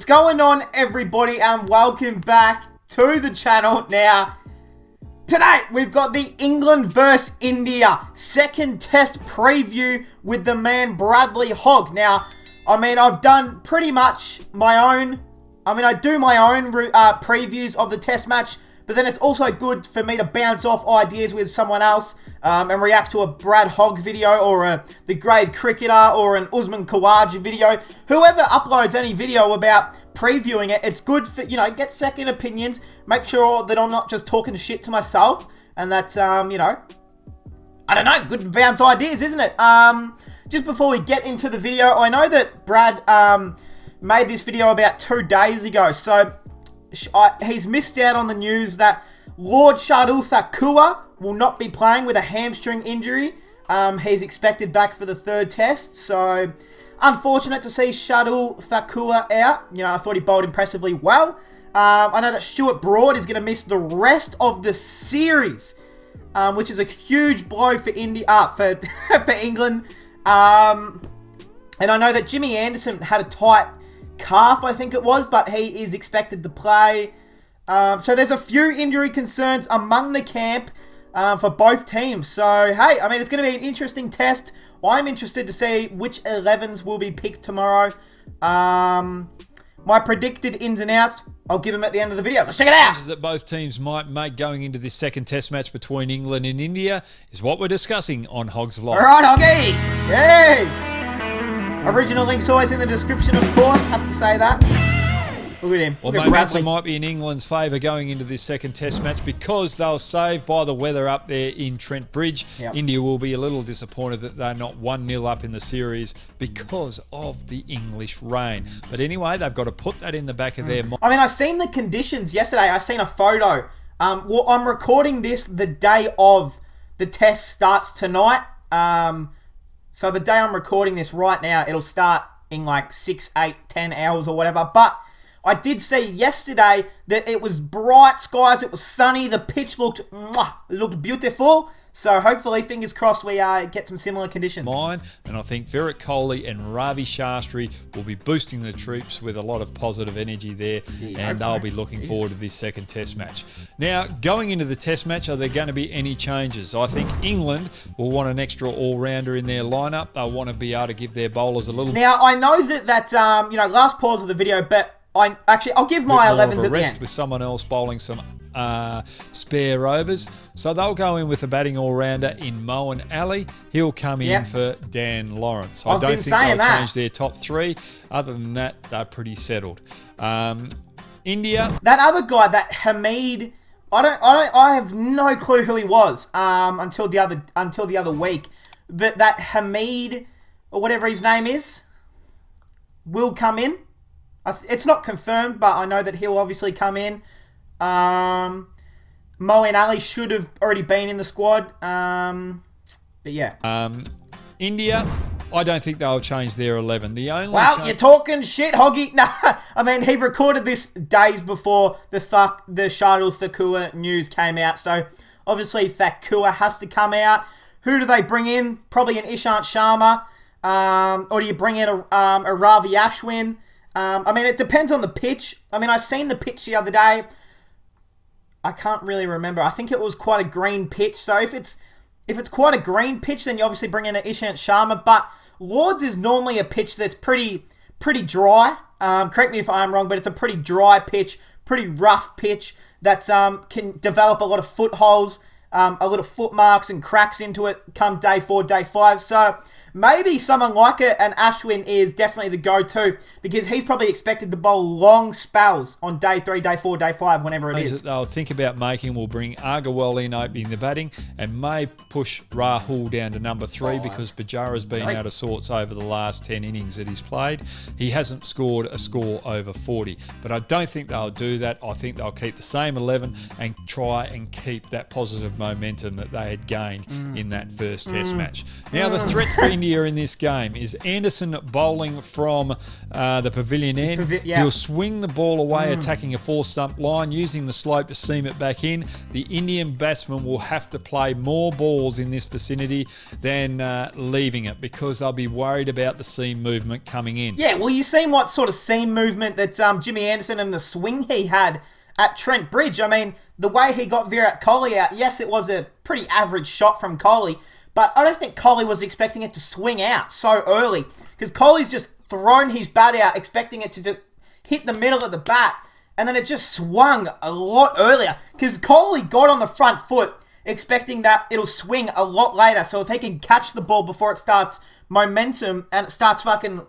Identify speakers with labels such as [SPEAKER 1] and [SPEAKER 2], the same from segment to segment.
[SPEAKER 1] going on, everybody, and welcome back to the channel. Now, tonight we've got the England vs India second test preview with the man Bradley Hogg. Now, I've done pretty much my own, I do my own previews of the test match, but then it's also good for me to bounce off ideas with someone else and react to a Brad Hogg video or the Grade Cricketer or an Usman Khawaja video. Whoever uploads any video about previewing it, it's good for, get second opinions, make sure that I'm not just talking shit to myself, and that's, I don't know, good to bounce ideas, isn't it? Just before we get into the video, I know that Brad made this video about 2 days ago, so he's missed out on the news that Lord Shardul Thakur will not be playing with a hamstring injury. He's expected back for the third test, so unfortunate to see Shardul Thakur out. I thought he bowled impressively well. I know that Stuart Broad is going to miss the rest of the series, which is a huge blow for India, for England. And I know that Jimmy Anderson had a tight calf, I think it was, but he is expected to play. So there's a few injury concerns among the camp for both teams. So, hey, it's going to be an interesting test. I'm interested to see which 11s will be picked tomorrow. My predicted ins and outs, I'll give them at the end of the video. Let's check it out.
[SPEAKER 2] That both teams might make going into this second test match between England and India is what we're discussing on Hogg's Vlog.
[SPEAKER 1] All right, Hoggy. Yay. Original link's always in the description, of course. Have to say that. Look at him.
[SPEAKER 2] Well, momentum might be in England's favour going into this second test match because they'll saved by the weather up there in Trent Bridge. Yep. India will be a little disappointed that they're not 1-0 up in the series because of the English rain. But anyway, they've got to put that in the back of their mind.
[SPEAKER 1] I've seen the conditions yesterday. I seen a photo. Well, I'm recording this the day of the test starts tonight. So the day I'm recording this right now, it'll start in like 6, 8, 10 hours or whatever. But I did see yesterday that it was bright skies, it was sunny, the pitch looked beautiful. So hopefully, fingers crossed, we get some similar conditions.
[SPEAKER 2] And I think Virat Kohli and Ravi Shastri will be boosting the troops with a lot of positive energy there, and they'll be looking forward to this second test match. Now, going into the test match, are there going to be any changes? I think England will want an extra all-rounder in their lineup. They'll want to be able to give their bowlers a little...
[SPEAKER 1] Now, I know that last pause of the video, but I'll give my 11s at the end.
[SPEAKER 2] With someone else bowling some spare overs. So they'll go in with a batting all-rounder in Moeen Ali. He'll come in for Dan Lawrence. I don't think they'll change their top three. Other than that, they're pretty settled. India.
[SPEAKER 1] That other guy, that Hamid, I have no clue who he was until the other week. But that Hamid, or whatever his name is, will come in. It's not confirmed, but I know that he'll obviously come in. Moeen Ali should have already been in the squad. But yeah.
[SPEAKER 2] India, I don't think they'll change their 11.
[SPEAKER 1] You're talking shit, Hoggy. No, he recorded this days before the Shardul Thakur news came out. So obviously Thakur has to come out. Who do they bring in? Probably an Ishant Sharma. Or do you bring in a Ravi Ashwin? It depends on the pitch. I seen the pitch the other day. I can't really remember. I think it was quite a green pitch. So if it's quite a green pitch, then you obviously bring in an Ishant Sharma. But Lords is normally a pitch that's pretty dry. Correct me if I'm wrong, but it's a pretty dry pitch, pretty rough pitch that can develop a lot of footholes, a lot of foot marks and cracks into it come day 4, day 5. So maybe someone like an Ashwin is definitely the go-to because he's probably expected to bowl long spells on day 3, day 4, day 5, whenever it is.
[SPEAKER 2] That they'll think about making will bring Agarwal in opening the batting and may push Rahul down to number 3 because Pujara's been out of sorts over the last 10 innings that he's played. He hasn't scored a score over 40, but I don't think they'll do that. I think they'll keep the same 11 and try and keep that positive momentum that they had gained in that first test match. Now, the threat for India in this game is Anderson bowling from the pavilion end. He'll swing the ball away, attacking a four-stump line, using the slope to seam it back in. The Indian batsman will have to play more balls in this vicinity than leaving it, because they'll be worried about the seam movement coming in.
[SPEAKER 1] Yeah, well, you seen what sort of seam movement that Jimmy Anderson and the swing he had at Trent Bridge. I mean, the way he got Virat Kohli out, yes, it was a pretty average shot from Kohli, but I don't think Kohli was expecting it to swing out so early, because Kohli's just thrown his bat out expecting it to just hit the middle of the bat, and then it just swung a lot earlier, because Kohli got on the front foot expecting that it'll swing a lot later. So if he can catch the ball before it starts momentum and it starts fucking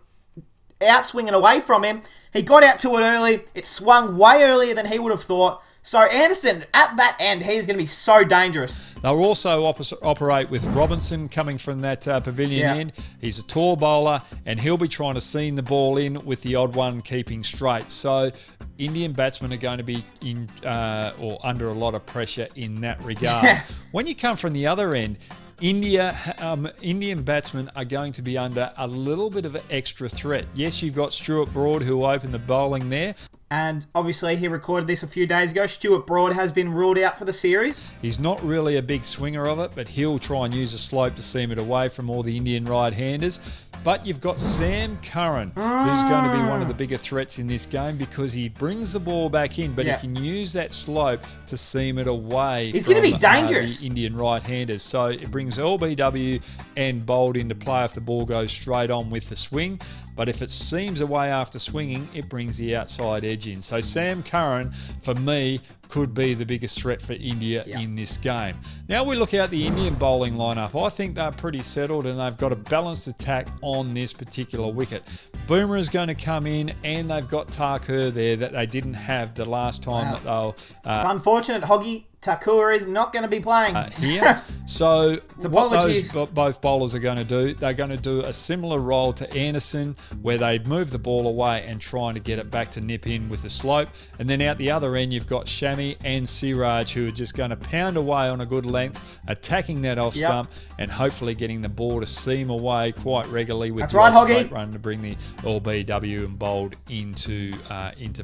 [SPEAKER 1] outswinging away from him, he got out to it early. It swung way earlier than he would have thought. So Anderson, at that end, he's going to be so dangerous.
[SPEAKER 2] They'll also operate with Robinson coming from that pavilion end. He's a tall bowler, and he'll be trying to seam the ball in with the odd one keeping straight. So Indian batsmen are going to be in or under a lot of pressure in that regard. When you come from the other end, Indian batsmen are going to be under a little bit of an extra threat. Yes, you've got Stuart Broad, who will open the bowling there.
[SPEAKER 1] And obviously, he recorded this a few days ago. Stuart Broad has been ruled out for the series.
[SPEAKER 2] He's not really a big swinger of it, but he'll try and use a slope to seam it away from all the Indian right-handers. But you've got Sam Curran, who's going to be one of the bigger threats in this game, because he brings the ball back in, but he can use that slope to seam it away.
[SPEAKER 1] He's going to be dangerous.
[SPEAKER 2] The Indian right-handers. So it brings LBW and Bold into play if the ball goes straight on with the swing. But if it seams away after swinging, it brings the outside edge in. So Sam Curran, for me, could be the biggest threat for India in this game. Now we look at the Indian bowling lineup. I think they're pretty settled, and they've got a balanced attack on this particular wicket. Boomer is going to come in, and they've got Thakur there that they didn't have the last time that they'll...
[SPEAKER 1] it's unfortunate, Hoggy. Thakur is not going to be playing
[SPEAKER 2] here. So what
[SPEAKER 1] apologies.
[SPEAKER 2] both bowlers are going to do, they're going to do a similar role to Anderson, where they move the ball away and trying to get it back to nip in with the slope. And then out the other end, you've got Shami and Siraj, who are just going to pound away on a good length, attacking that off stump, and hopefully getting the ball to seam away quite regularly with the straight run to bring the LBW and Bold into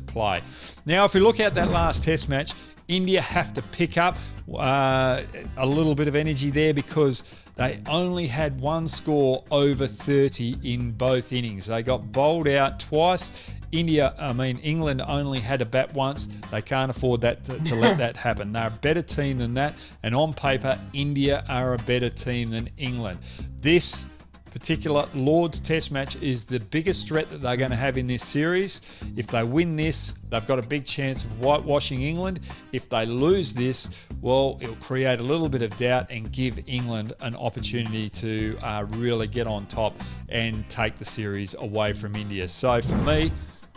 [SPEAKER 2] play. Now, if we look at that last test match, India have to pick up a little bit of energy there, because they only had one score over 30 in both innings. They got bowled out twice. England only had a bat once. They can't afford that to let that happen. They're a better team than that, and on paper, India are a better team than England. This particular Lord's Test match is the biggest threat that they're going to have in this series. If they win this, they've got a big chance of whitewashing England. If they lose this, well, it'll create a little bit of doubt and give England an opportunity to really get on top and take the series away from India. So for me,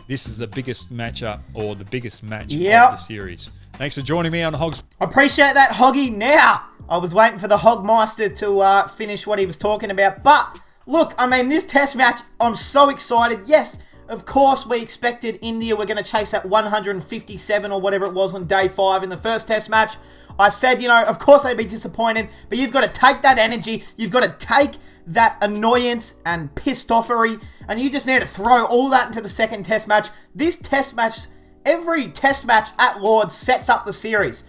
[SPEAKER 2] this is the biggest matchup, or the biggest match of the series. Thanks for joining me on Hogg's.
[SPEAKER 1] I appreciate that, Hoggy. Now, I was waiting for the Hogmeister to finish what he was talking about, but look, I mean, this test match, I'm so excited. Yes, of course, we expected India were going to chase that 157 or whatever it was on day 5 in the first test match. I said, of course they'd be disappointed, but you've got to take that energy, you've got to take that annoyance and pissed offery, and you just need to throw all that into the second test match. This test match, every test match at Lord's sets up the series.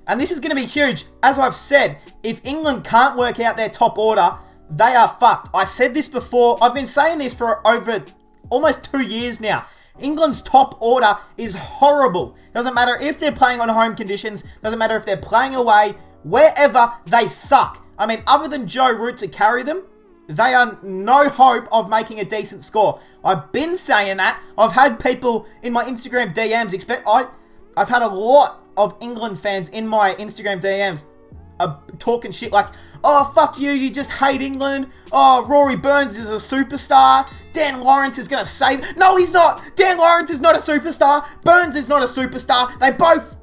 [SPEAKER 1] And this is going to be huge. As I've said, if England can't work out their top order, they are fucked. I said this before. I've been saying this for over almost 2 years now. England's top order is horrible. Doesn't matter if they're playing on home conditions. Doesn't matter if they're playing away. Wherever, they suck. I mean, other than Joe Root to carry them, they are no hope of making a decent score. I've been saying that. I've had people in my Instagram DMs I've had a lot of England fans in my Instagram DMs talking shit like, oh, fuck you, you just hate England. Oh, Rory Burns is a superstar. Dan Lawrence is going to save... No, he's not. Dan Lawrence is not a superstar. Burns is not a superstar. They both...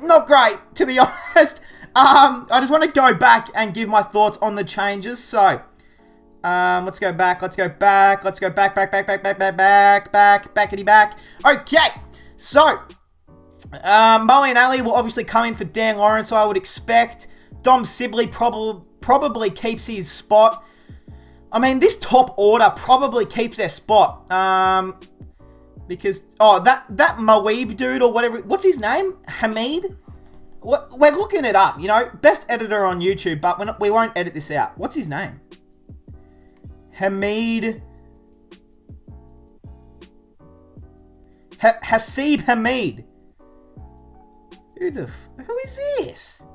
[SPEAKER 1] not great, to be honest. I just want to go back and give my thoughts on the changes. So, let's go back. Backity back. Okay, so... Moeen Ali will obviously come in for Dan Lawrence, I would expect. Dom Sibley probably keeps his spot. I mean, this top order probably keeps their spot. Because, that Moeeb dude or whatever, what's his name? Hamid? We're looking it up, you know. Best editor on YouTube, but we won't edit this out. What's his name? Hamid. Hasib Hamid. Who is this?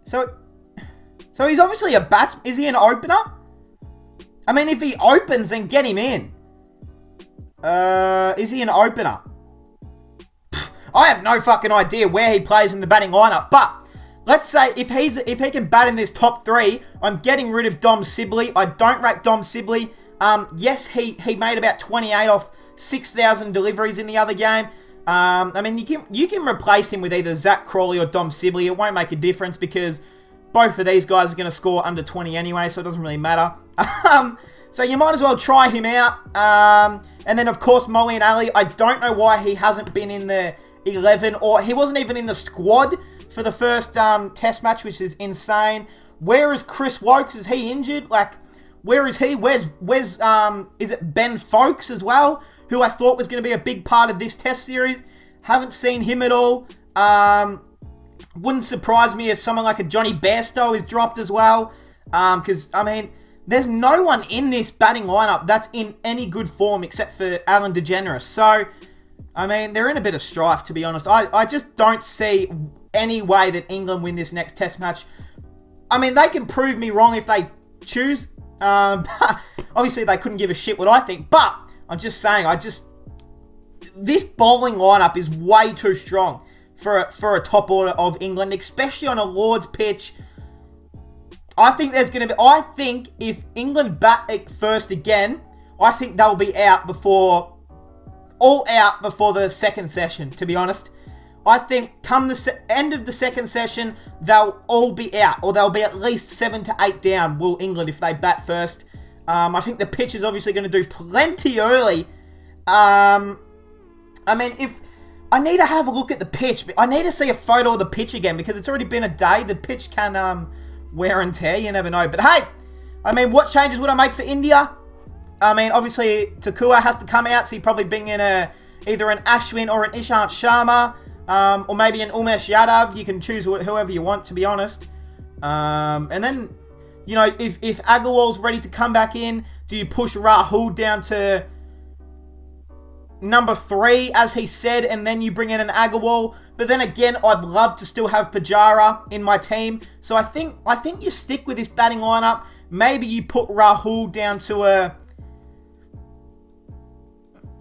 [SPEAKER 1] So he's obviously a batsman. Is he an opener? I mean, if he opens, then get him in. Is he an opener? I have no fucking idea where he plays in the batting lineup, but let's say if he can bat in this top 3, I'm getting rid of Dom Sibley. I don't rate Dom Sibley. Yes, he made about 28 off 6,000 deliveries in the other game. I mean, you can replace him with either Zach Crawley or Dom Sibley. It won't make a difference because both of these guys are going to score under 20 anyway, so it doesn't really matter. So you might as well try him out. And then, of course, Moeen Ali. I don't know why he hasn't been in the 11, or he wasn't even in the squad for the first test match, which is insane. Where is Chris Wokes? Is he injured? Like, where is he? Where's is it Ben Folkes as well, who I thought was going to be a big part of this test series? Haven't seen him at all. Wouldn't surprise me if someone like a Johnny Bairstow is dropped as well. Because, I mean, there's no one in this batting lineup that's in any good form except for Alan DeGeneres. So, I mean, they're in a bit of strife, to be honest. I just don't see any way that England win this next test match. I mean, they can prove me wrong if they choose. Obviously, they couldn't give a shit what I think. But I'm just saying, this bowling lineup is way too strong for a top order of England, especially on a Lord's pitch. I think if England bat it first again, I think they'll be all out before the second session, to be honest. I think come the end of the second session, they'll all be out, or they'll be at least 7 to 8 down, will England, if they bat first. I think the pitch is obviously going to do plenty early. I mean, if I need to have a look at the pitch, but I need to see a photo of the pitch again, because it's already been a day. The pitch can wear and tear, you never know. But hey, I mean, what changes would I make for India? I mean, obviously, Takua has to come out, so you probably bring in either an Ashwin or an Ishant Sharma, or maybe an Umesh Yadav. You can choose whoever you want, to be honest. And then, you know, if Agarwal's ready to come back in, do you push Rahul down to number 3, as he said, and then you bring in an Agarwal? But then again, I'd love to still have Pujara in my team. So I think you stick with this batting lineup. Maybe you put Rahul down to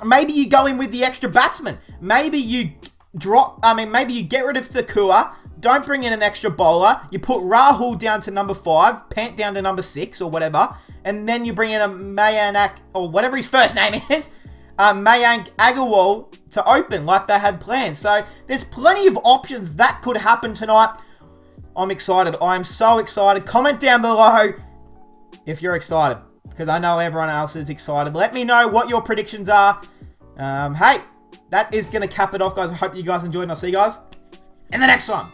[SPEAKER 1] maybe you go in with the extra batsman. Maybe you maybe you get rid of Thakua, don't bring in an extra bowler. You put Rahul down to number 5, Pant down to number 6 or whatever, and then you bring in a Mayank, or whatever his first name is, Mayank Agarwal to open like they had planned. So there's plenty of options that could happen tonight. I'm excited. I'm so excited. Comment down below if you're excited, because I know everyone else is excited. Let me know what your predictions are. Hey, that is going to cap it off, guys. I hope you guys enjoyed, and I'll see you guys in the next one.